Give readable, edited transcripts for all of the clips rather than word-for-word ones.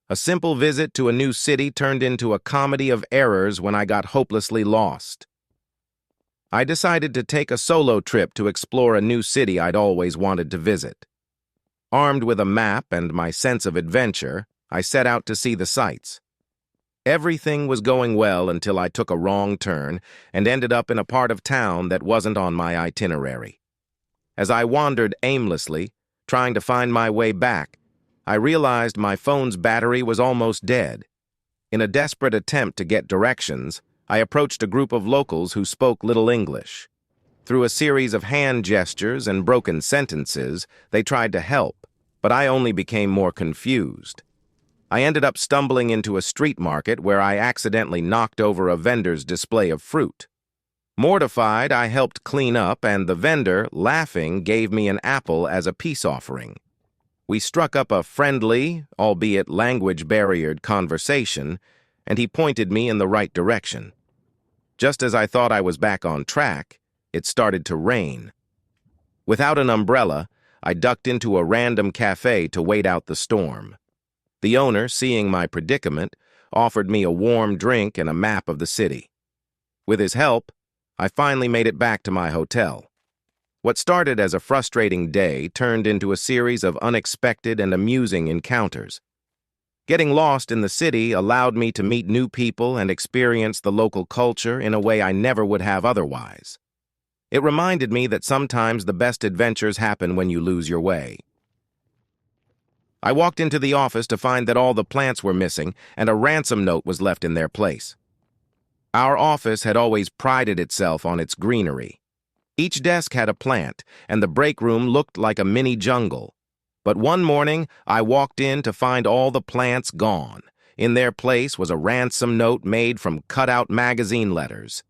A simple visit to a new city turned into a comedy of errors when I got hopelessly lost. I decided to take a solo trip to explore a new city I'd always wanted to visit. Armed with a map and my sense of adventure, I set out to see the sights. Everything was going well until I took a wrong turn and ended up in a part of town that wasn't on my itinerary. As I wandered aimlessly, trying to find my way back, I realized my phone's battery was almost dead. In a desperate attempt to get directions, I approached a group of locals who spoke little English. Through a series of hand gestures and broken sentences, they tried to help, but I only became more confused. I ended up stumbling into a street market where I accidentally knocked over a vendor's display of fruit. Mortified, I helped clean up, and the vendor, laughing, gave me an apple as a peace offering. We struck up a friendly, albeit language-barriered conversation, and he pointed me in the right direction. Just as I thought I was back on track, it started to rain. Without an umbrella, I ducked into a random cafe to wait out the storm. The owner, seeing my predicament, offered me a warm drink and a map of the city. With his help, I finally made it back to my hotel. What started as a frustrating day turned into a series of unexpected and amusing encounters. Getting lost in the city allowed me to meet new people and experience the local culture in a way I never would have otherwise. It reminded me that sometimes the best adventures happen when you lose your way. I walked into the office to find that all the plants were missing and a ransom note was left in their place. Our office had always prided itself on its greenery. Each desk had a plant, and the break room looked like a mini jungle. But one morning, I walked in to find all the plants gone. In their place was a ransom note made from cut-out magazine letters.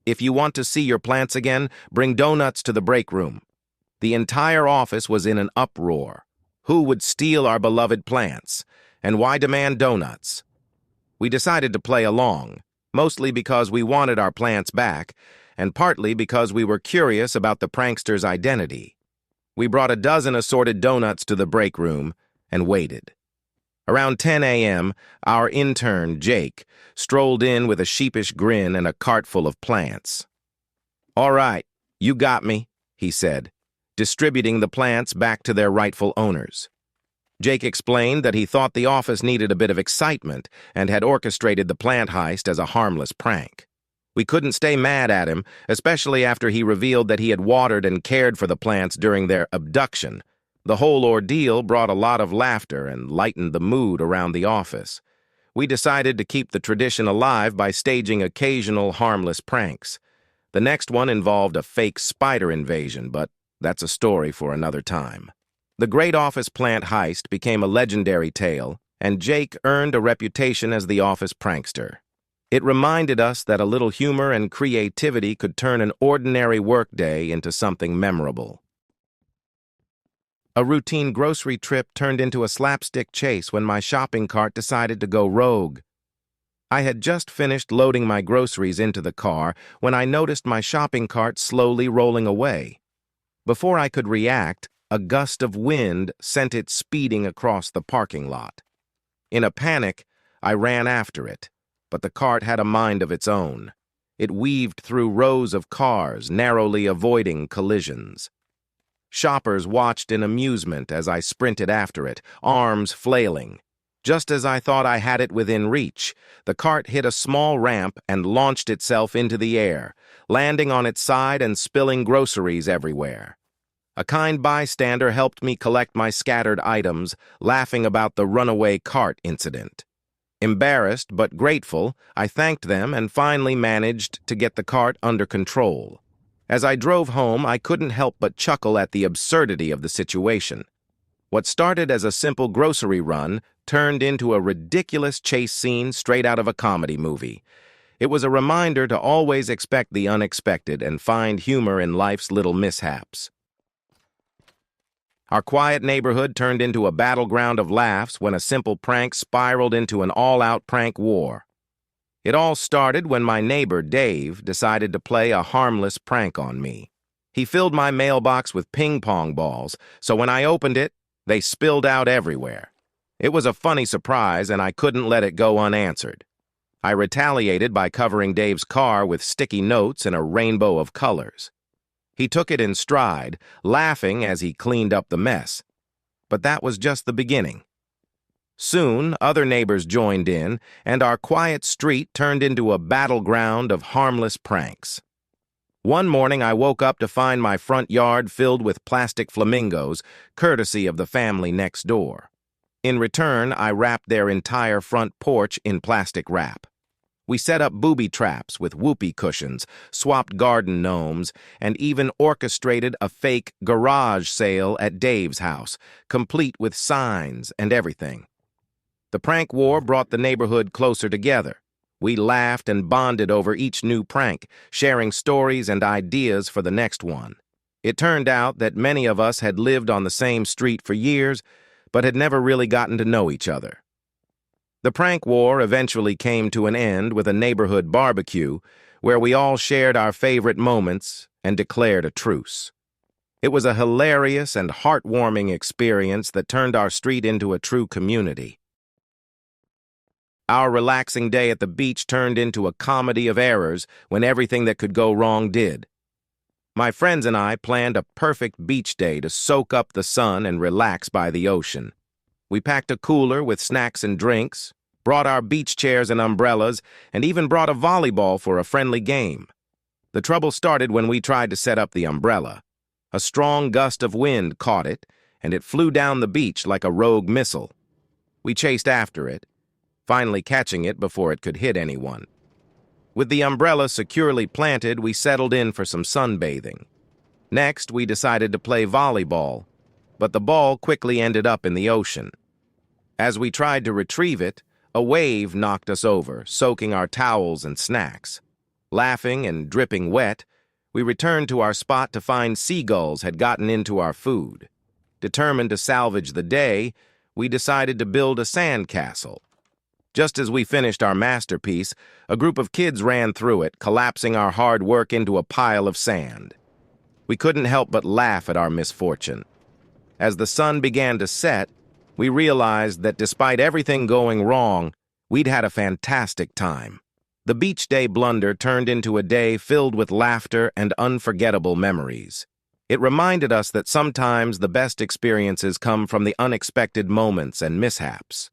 If you want to see your plants again, bring donuts to the break room. The entire office was in an uproar. Who would steal our beloved plants? And why demand donuts? We decided to play along, mostly because we wanted our plants back, and partly because we were curious about the prankster's identity. We brought a dozen assorted donuts to the break room and waited. Around 10 a.m., our intern, Jake, strolled in with a sheepish grin and a cart full of plants. "All right, you got me," he said, distributing the plants back to their rightful owners. Jake explained that he thought the office needed a bit of excitement and had orchestrated the plant heist as a harmless prank. We couldn't stay mad at him, especially after he revealed that he had watered and cared for the plants during their abduction. The whole ordeal brought a lot of laughter and lightened the mood around the office. We decided to keep the tradition alive by staging occasional harmless pranks. The next one involved a fake spider invasion, but that's a story for another time. The great office plant heist became a legendary tale, and Jake earned a reputation as the office prankster. It reminded us that a little humor and creativity could turn an ordinary workday into something memorable. A routine grocery trip turned into a slapstick chase when my shopping cart decided to go rogue. I had just finished loading my groceries into the car when I noticed my shopping cart slowly rolling away. Before I could react, a gust of wind sent it speeding across the parking lot. In a panic, I ran after it. But the cart had a mind of its own. It weaved through rows of cars, narrowly avoiding collisions. Shoppers watched in amusement as I sprinted after it, arms flailing. Just as I thought I had it within reach, the cart hit a small ramp and launched itself into the air, landing on its side and spilling groceries everywhere. A kind bystander helped me collect my scattered items, laughing about the runaway cart incident. Embarrassed but grateful, I thanked them and finally managed to get the cart under control. As I drove home, I couldn't help but chuckle at the absurdity of the situation. What started as a simple grocery run turned into a ridiculous chase scene straight out of a comedy movie. It was a reminder to always expect the unexpected and find humor in life's little mishaps. Our quiet neighborhood turned into a battleground of laughs when a simple prank spiraled into an all-out prank war. It all started when my neighbor, Dave, decided to play a harmless prank on me. He filled my mailbox with ping-pong balls, so when I opened it, they spilled out everywhere. It was a funny surprise, and I couldn't let it go unanswered. I retaliated by covering Dave's car with sticky notes in a rainbow of colors. He took it in stride, laughing as he cleaned up the mess. But that was just the beginning. Soon, other neighbors joined in, and our quiet street turned into a battleground of harmless pranks. One morning, I woke up to find my front yard filled with plastic flamingos, courtesy of the family next door. In return, I wrapped their entire front porch in plastic wrap. We set up booby traps with whoopee cushions, swapped garden gnomes, and even orchestrated a fake garage sale at Dave's house, complete with signs and everything. The prank war brought the neighborhood closer together. We laughed and bonded over each new prank, sharing stories and ideas for the next one. It turned out that many of us had lived on the same street for years, but had never really gotten to know each other. The prank war eventually came to an end with a neighborhood barbecue where we all shared our favorite moments and declared a truce. It was a hilarious and heartwarming experience that turned our street into a true community. Our relaxing day at the beach turned into a comedy of errors when everything that could go wrong did. My friends and I planned a perfect beach day to soak up the sun and relax by the ocean. We packed a cooler with snacks and drinks, brought our beach chairs and umbrellas, and even brought a volleyball for a friendly game. The trouble started when we tried to set up the umbrella. A strong gust of wind caught it, and it flew down the beach like a rogue missile. We chased after it, finally catching it before it could hit anyone. With the umbrella securely planted, we settled in for some sunbathing. Next, we decided to play volleyball, but the ball quickly ended up in the ocean. As we tried to retrieve it, a wave knocked us over, soaking our towels and snacks. Laughing and dripping wet, we returned to our spot to find seagulls had gotten into our food. Determined to salvage the day, we decided to build a sand castle. Just as we finished our masterpiece, a group of kids ran through it, collapsing our hard work into a pile of sand. We couldn't help but laugh at our misfortune. As the sun began to set, we realized that despite everything going wrong, we'd had a fantastic time. The Beach Day Blunder turned into a day filled with laughter and unforgettable memories. It reminded us that sometimes the best experiences come from the unexpected moments and mishaps.